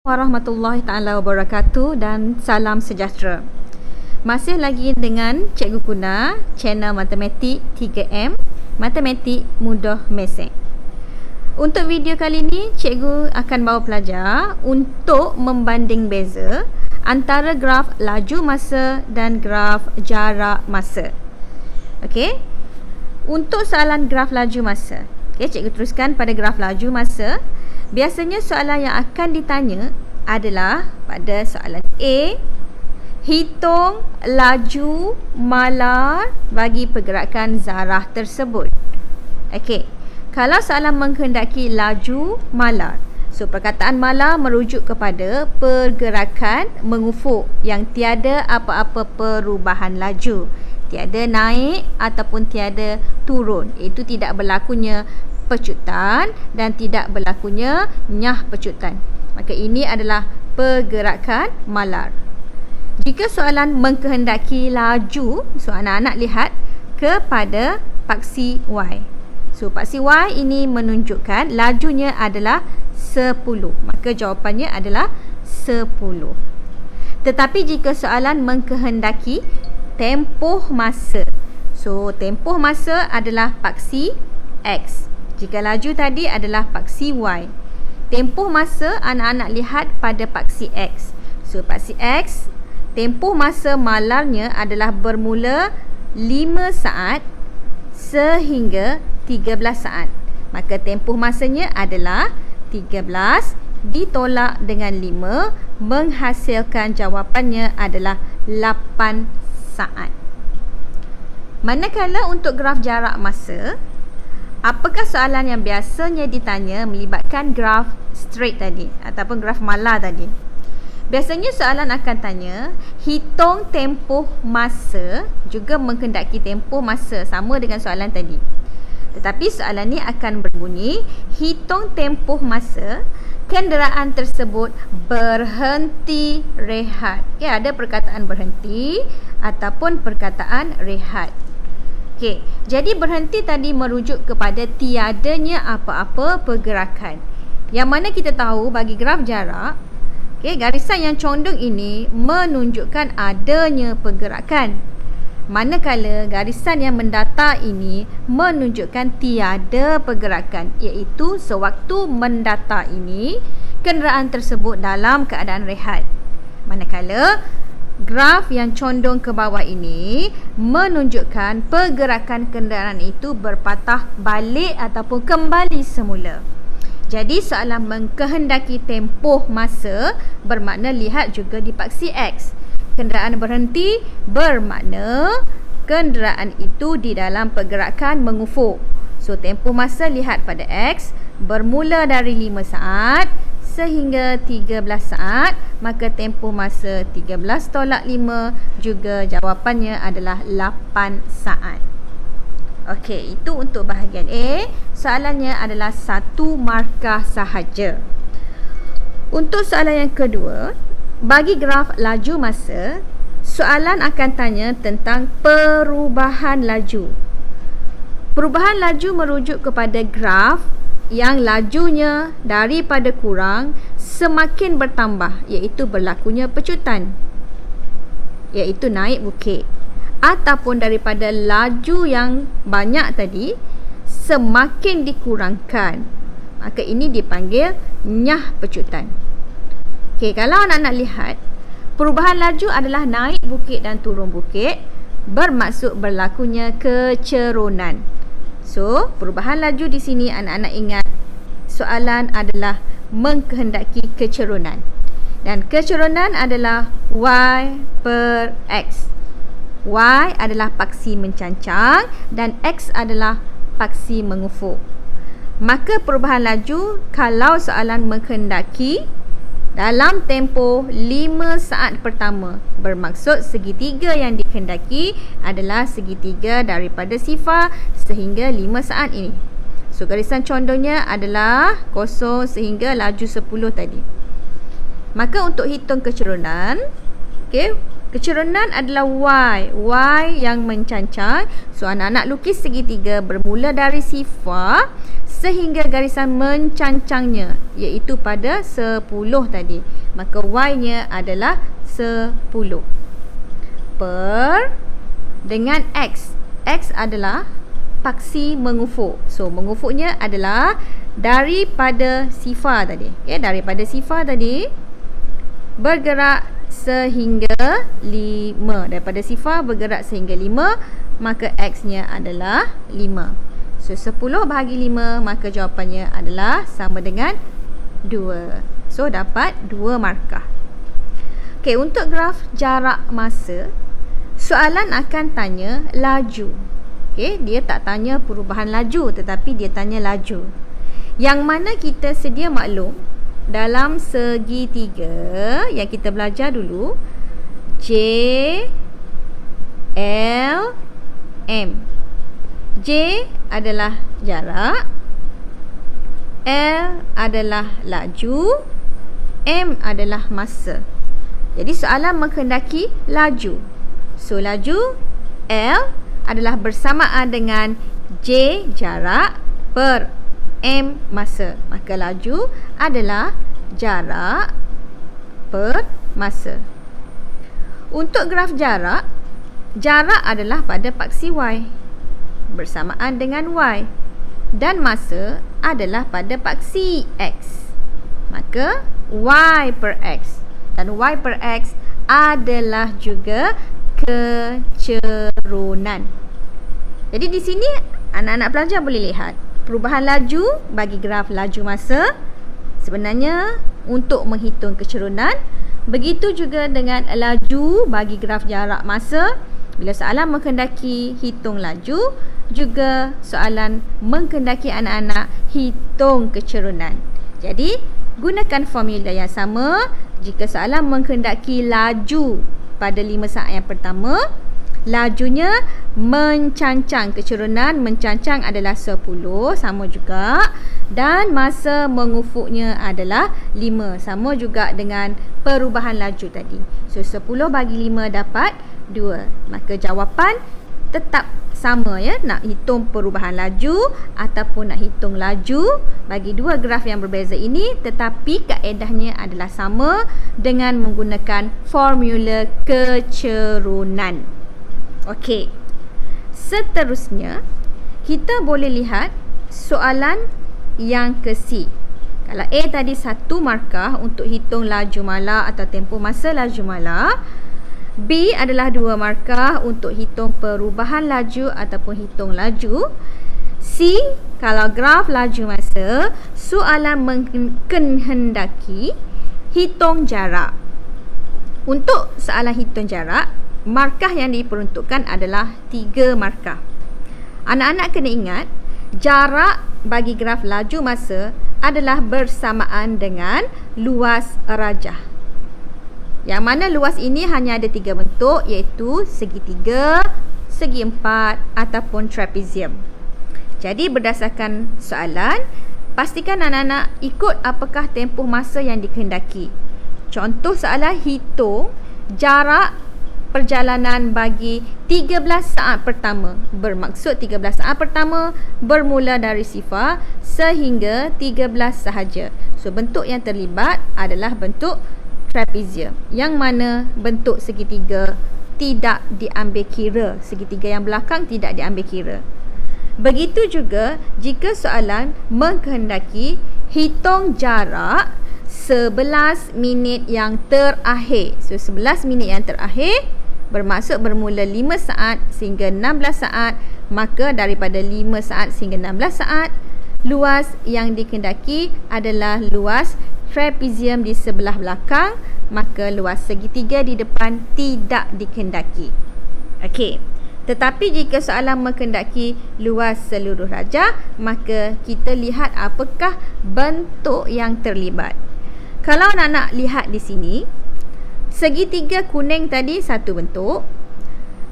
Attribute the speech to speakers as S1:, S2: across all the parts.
S1: Warahmatullahi taala wabarakatuh dan salam sejahtera. Masih lagi dengan Cikgu Kuna, channel Matematik 3M, Matematik Mudah Mesej. Untuk video kali ini, Cikgu akan bawa pelajar untuk membanding beza antara graf laju masa dan graf jarak masa. Okey. Untuk soalan graf laju masa, Cikgu teruskan pada graf laju masa. Biasanya soalan yang akan ditanya adalah pada soalan A, hitung laju malar bagi pergerakan zarah tersebut. Okey, kalau soalan menghendaki laju malar, so perkataan malar merujuk kepada pergerakan mengufuk yang tiada apa-apa perubahan laju, tiada naik ataupun tiada turun, iaitu tidak berlakunya pecutan dan tidak berlakunya nyah pecutan. Maka ini adalah pergerakan malar. Jika soalan mengkehendaki laju, so anak-anak lihat kepada paksi Y. So paksi Y ini menunjukkan lajunya adalah 10. Maka jawapannya adalah 10. Tetapi jika soalan mengkehendaki tempoh masa, so tempoh masa adalah paksi X. Jika laju tadi adalah paksi Y. Tempoh masa anak-anak lihat pada paksi X. So paksi X, tempoh masa malarnya adalah bermula 5 saat sehingga 13 saat. Maka tempoh masanya adalah 13 ditolak dengan 5 menghasilkan jawapannya adalah 8 saat. Manakala untuk graf jarak masa, apakah soalan yang biasanya ditanya melibatkan graf straight tadi ataupun graf malar tadi? Biasanya soalan akan tanya hitung tempoh masa, juga menghendaki tempoh masa sama dengan soalan tadi. Tetapi soalan ni akan berbunyi hitung tempoh masa kenderaan tersebut berhenti rehat. Okay, ada perkataan berhenti ataupun perkataan rehat. Okey, jadi berhenti tadi merujuk kepada tiadanya apa-apa pergerakan. Yang mana kita tahu bagi graf jarak, garisan yang condong ini menunjukkan adanya pergerakan. Manakala garisan yang mendatar ini menunjukkan tiada pergerakan, iaitu sewaktu mendatar ini kenderaan tersebut dalam keadaan rehat. Manakala graf yang condong ke bawah ini menunjukkan pergerakan kenderaan itu berpatah balik ataupun kembali semula. Jadi soalan mengkehendaki tempoh masa bermakna lihat juga di paksi X. Kenderaan berhenti bermakna kenderaan itu di dalam pergerakan mengufuk. So tempoh masa lihat pada X bermula dari 5 saat sehingga 13 saat, maka tempoh masa 13 tolak 5 juga jawapannya adalah 8 saat. Okey, itu untuk bahagian A. Soalannya adalah 1 markah sahaja. Untuk soalan yang kedua, bagi graf laju masa, soalan akan tanya tentang perubahan laju. Perubahan laju merujuk kepada graf yang lajunya daripada kurang semakin bertambah, iaitu berlakunya pecutan, iaitu naik bukit, ataupun daripada laju yang banyak tadi semakin dikurangkan, maka ini dipanggil nyah pecutan. Okey, kalau anak-anak lihat, perubahan laju adalah naik bukit dan turun bukit, bermaksud berlakunya kecerunan. So, perubahan laju di sini anak-anak ingat soalan adalah mengkehendaki kecerunan. Dan kecerunan adalah Y per X. Y adalah paksi mencancang dan X adalah paksi mengufuk. Maka perubahan laju kalau soalan mengkehendaki dalam tempoh 5 saat pertama, bermaksud segitiga yang dikehendaki adalah segitiga daripada sifar sehingga 5 saat ini. So garisan condongnya adalah 0 sehingga laju 10 tadi. Maka untuk hitung kecerunan, Kecerunan adalah Y yang mencancang. So anak-anak lukis segitiga bermula dari sifar sehingga garisan mencancangnya, iaitu pada 10 tadi. Maka Y-nya adalah 10. Per dengan X. X adalah paksi mengufuk. So mengufuknya adalah daripada sifar tadi. Okay, daripada sifar tadi bergerak sehingga 5. Daripada sifar bergerak sehingga 5, maka X-nya adalah 5. So 10 bahagi 5, maka jawapannya adalah sama dengan 2. So dapat 2 markah. Okey, untuk graf jarak masa, soalan akan tanya laju. Okey, dia tak tanya perubahan laju, tetapi dia tanya laju. Yang mana kita sedia maklum dalam segitiga yang kita belajar dulu, J L M. J adalah jarak, L adalah laju, M adalah masa. Jadi soalan menghendaki laju. So laju L adalah bersamaan dengan J jarak per M masa. Maka laju adalah jarak per masa. Untuk graf jarak, jarak adalah pada paksi Y bersamaan dengan Y, dan masa adalah pada paksi X. Maka Y per X, dan Y per X adalah juga kecerunan. Jadi di sini anak-anak pelajar boleh lihat perubahan laju bagi graf laju masa sebenarnya untuk menghitung kecerunan. Begitu juga dengan laju bagi graf jarak masa. Bila soalan menghendaki hitung laju, juga soalan menghendaki anak-anak hitung kecerunan. Jadi gunakan formula yang sama. Jika soalan menghendaki laju pada 5 saat yang pertama, lajunya mencancang, kecerunan mencancang adalah 10, sama juga, dan masa mengufuknya adalah 5, sama juga dengan perubahan laju tadi. So 10 bagi 5 dapat 2. Maka jawapan tetap sama ya, nak hitung perubahan laju ataupun nak hitung laju bagi dua graf yang berbeza ini, tetapi kaedahnya adalah sama dengan menggunakan formula kecerunan. Okey. Seterusnya, kita boleh lihat soalan yang ke C. Kalau A tadi 1 markah untuk hitung laju mala atau tempoh masa laju mala, B adalah 2 markah untuk hitung perubahan laju ataupun hitung laju. C, kalau graf laju masa, soalan menghendaki hitung jarak. Untuk soalan hitung jarak, markah yang diperuntukkan adalah 3 markah. Anak-anak kena ingat, jarak bagi graf laju masa adalah bersamaan dengan luas rajah. Yang mana luas ini hanya ada 3 bentuk, iaitu segitiga, segi empat ataupun trapezium. Jadi berdasarkan soalan, pastikan anak-anak ikut apakah tempoh masa yang dikehendaki. Contoh soalan, hitung jarak perjalanan bagi 13 saat pertama. Bermaksud 13 saat pertama bermula dari sifar sehingga 13 sahaja. So bentuk yang terlibat adalah bentuk trapezium, yang mana bentuk segitiga tidak diambil kira. Segitiga yang belakang tidak diambil kira. Begitu juga jika soalan menghendaki hitung jarak 11 minit yang terakhir. So 11 minit yang terakhir bermaksud bermula 5 saat sehingga 16 saat. Maka daripada 5 saat sehingga 16 saat, luas yang dikehendaki adalah luas trapezium di sebelah belakang, maka luas segitiga di depan tidak dikehendaki. Okey. Tetapi jika soalan menghendaki luas seluruh rajah, maka kita lihat apakah bentuk yang terlibat. Kalau anak-anak lihat di sini, segitiga kuning tadi satu bentuk,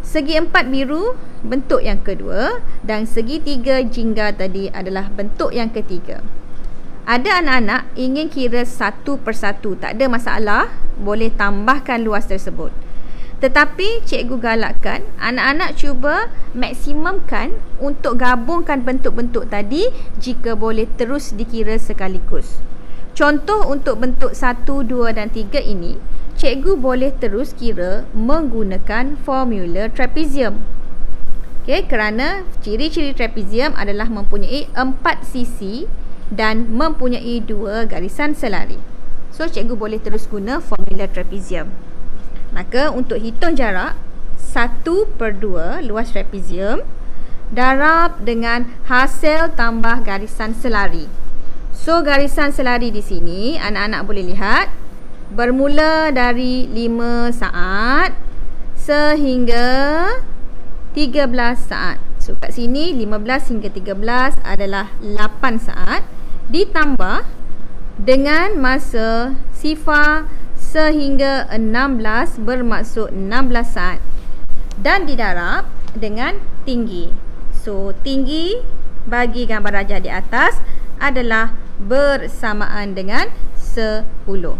S1: segi empat biru bentuk yang kedua, dan segitiga jingga tadi adalah bentuk yang ketiga. Ada anak-anak ingin kira satu persatu, tak ada masalah, boleh tambahkan luas tersebut. Tetapi cikgu galakkan anak-anak cuba maksimumkan untuk gabungkan bentuk-bentuk tadi jika boleh terus dikira sekaligus. Contoh untuk bentuk 1, 2 dan 3 ini, cikgu boleh terus kira menggunakan formula trapezium. Okey, kerana ciri-ciri trapezium adalah mempunyai 4 sisi dan mempunyai 2 garisan selari. So, cikgu boleh terus guna formula trapezium. Maka untuk hitung jarak 1/2 luas trapezium darab dengan hasil tambah garisan selari. So, garisan selari di sini anak-anak boleh lihat bermula dari 5 saat sehingga 13 saat. So, kat sini 15 hingga 13 adalah 8 saat ditambah dengan masa sifar sehingga 16 bermaksud 16 saat dan didarab dengan tinggi. So, tinggi bagi gambar rajah di atas adalah bersamaan dengan 10.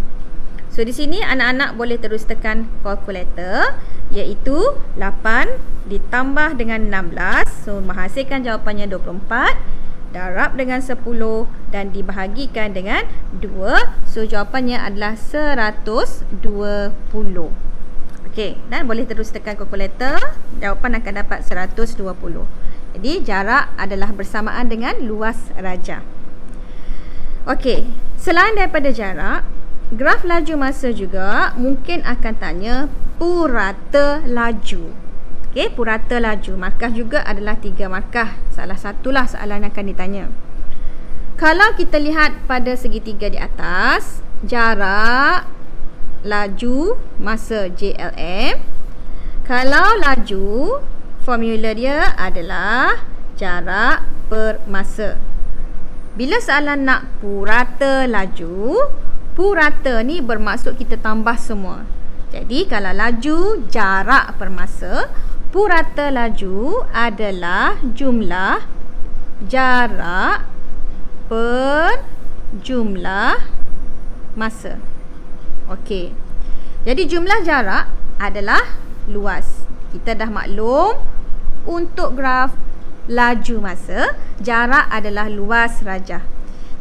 S1: So, di sini anak-anak boleh terus tekan kalkulator, iaitu 8 ditambah dengan 16. So, menghasilkan jawapannya 24. Darab dengan 10 dan dibahagikan dengan 2. So, jawapannya adalah 120. Okey, dan boleh terus tekan kalkulator. Jawapan akan dapat 120. Jadi, jarak adalah bersamaan dengan luas rajah. Okey, selain daripada jarak, graf laju masa juga mungkin akan tanya purata laju. Okey, purata laju. Markah juga adalah 3 markah. Salah satulah soalan yang akan ditanya. Kalau kita lihat pada segitiga di atas, jarak laju masa JLM. Kalau laju, formula dia adalah jarak per masa. Bila soalan nak purata laju, purata ni bermaksud kita tambah semua. Jadi kalau laju jarak per masa, purata laju adalah jumlah jarak per jumlah masa. Okey. Jadi jumlah jarak adalah luas. Kita dah maklum untuk graf laju masa, jarak adalah luas rajah.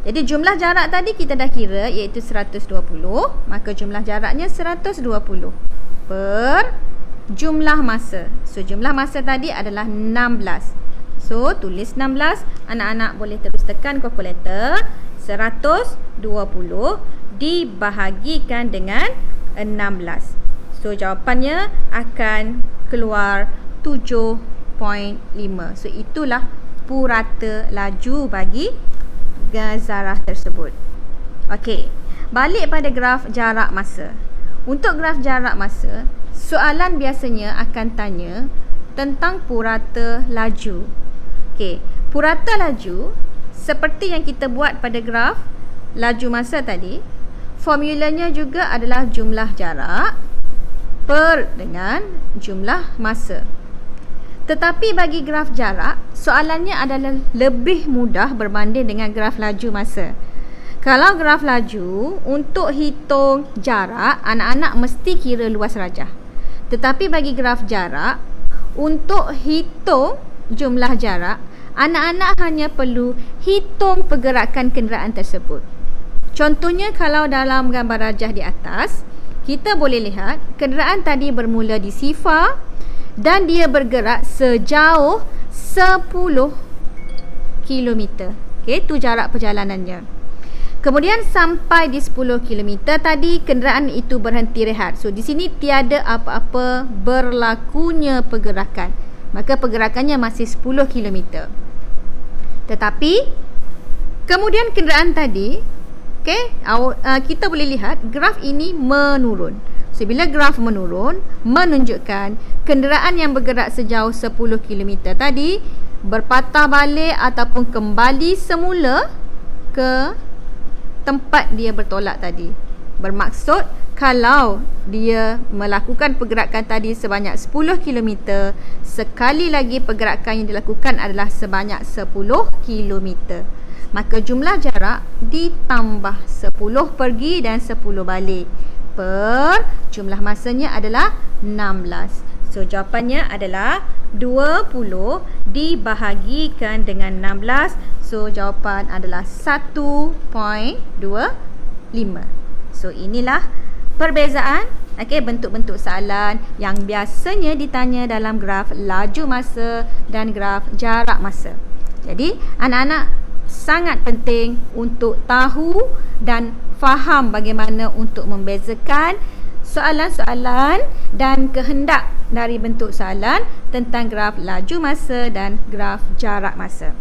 S1: Jadi jumlah jarak tadi kita dah kira iaitu 120, maka jumlah jaraknya 120 per jumlah masa. So, jumlah masa tadi adalah 16. So, tulis 16. Anak-anak boleh terus tekan kalkulator. 120 dibahagikan dengan 16. So, jawapannya akan keluar 7.5. So, itulah purata laju bagi zarah tersebut. Okey, balik pada graf jarak masa. Untuk graf jarak masa, soalan biasanya akan tanya tentang purata laju. Okey, purata laju seperti yang kita buat pada graf laju masa tadi, formulanya juga adalah jumlah jarak per dengan jumlah masa. Tetapi bagi graf jarak, soalannya adalah lebih mudah berbanding dengan graf laju masa. Kalau graf laju, untuk hitung jarak, anak-anak mesti kira luas rajah. Tetapi bagi graf jarak, untuk hitung jumlah jarak, anak-anak hanya perlu hitung pergerakan kenderaan tersebut. Contohnya kalau dalam gambar rajah di atas, kita boleh lihat kenderaan tadi bermula di sifar dan dia bergerak sejauh 10 km. Okey, itu jarak perjalanannya. Kemudian sampai di 10 km tadi kenderaan itu berhenti rehat. So di sini tiada apa-apa berlakunya pergerakan. Maka pergerakannya masih 10 km. Tetapi kemudian kenderaan tadi, okey, kita boleh lihat graf ini menurun. So, bila graf menurun, menunjukkan kenderaan yang bergerak sejauh 10 km tadi berpatah balik ataupun kembali semula ke tempat dia bertolak tadi. Bermaksud kalau dia melakukan pergerakan tadi sebanyak 10 km, sekali lagi pergerakan yang dilakukan adalah sebanyak 10 km. Maka jumlah jarak ditambah 10 pergi dan 10 balik. per jumlah masanya adalah 16. So jawapannya adalah 20 dibahagikan dengan 16. So jawapan adalah 1.25. So inilah perbezaan bentuk-bentuk soalan yang biasanya ditanya dalam graf laju masa dan graf jarak masa. Jadi anak-anak sangat penting untuk tahu dan faham bagaimana untuk membezakan soalan-soalan dan kehendak dari bentuk soalan tentang graf laju masa dan graf jarak masa.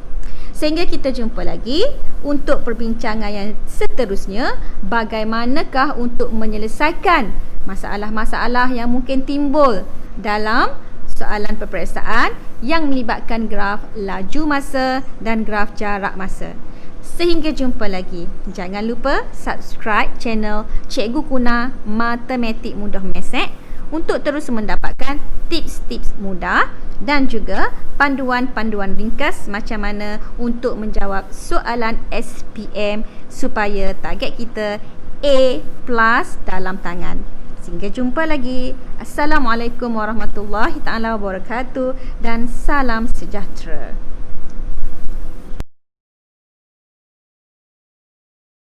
S1: Sehingga kita jumpa lagi untuk perbincangan yang seterusnya, bagaimanakah untuk menyelesaikan masalah-masalah yang mungkin timbul dalam soalan peperiksaan yang melibatkan graf laju masa dan graf jarak masa. Sehingga jumpa lagi. Jangan lupa subscribe channel Cikgu Kuna Matematik Mudah Mesek untuk terus mendapatkan tips-tips mudah dan juga panduan-panduan ringkas macam mana untuk menjawab soalan SPM supaya target kita A+ dalam tangan. Sehingga jumpa lagi. Assalamualaikum warahmatullahi taala wabarakatuh dan salam sejahtera.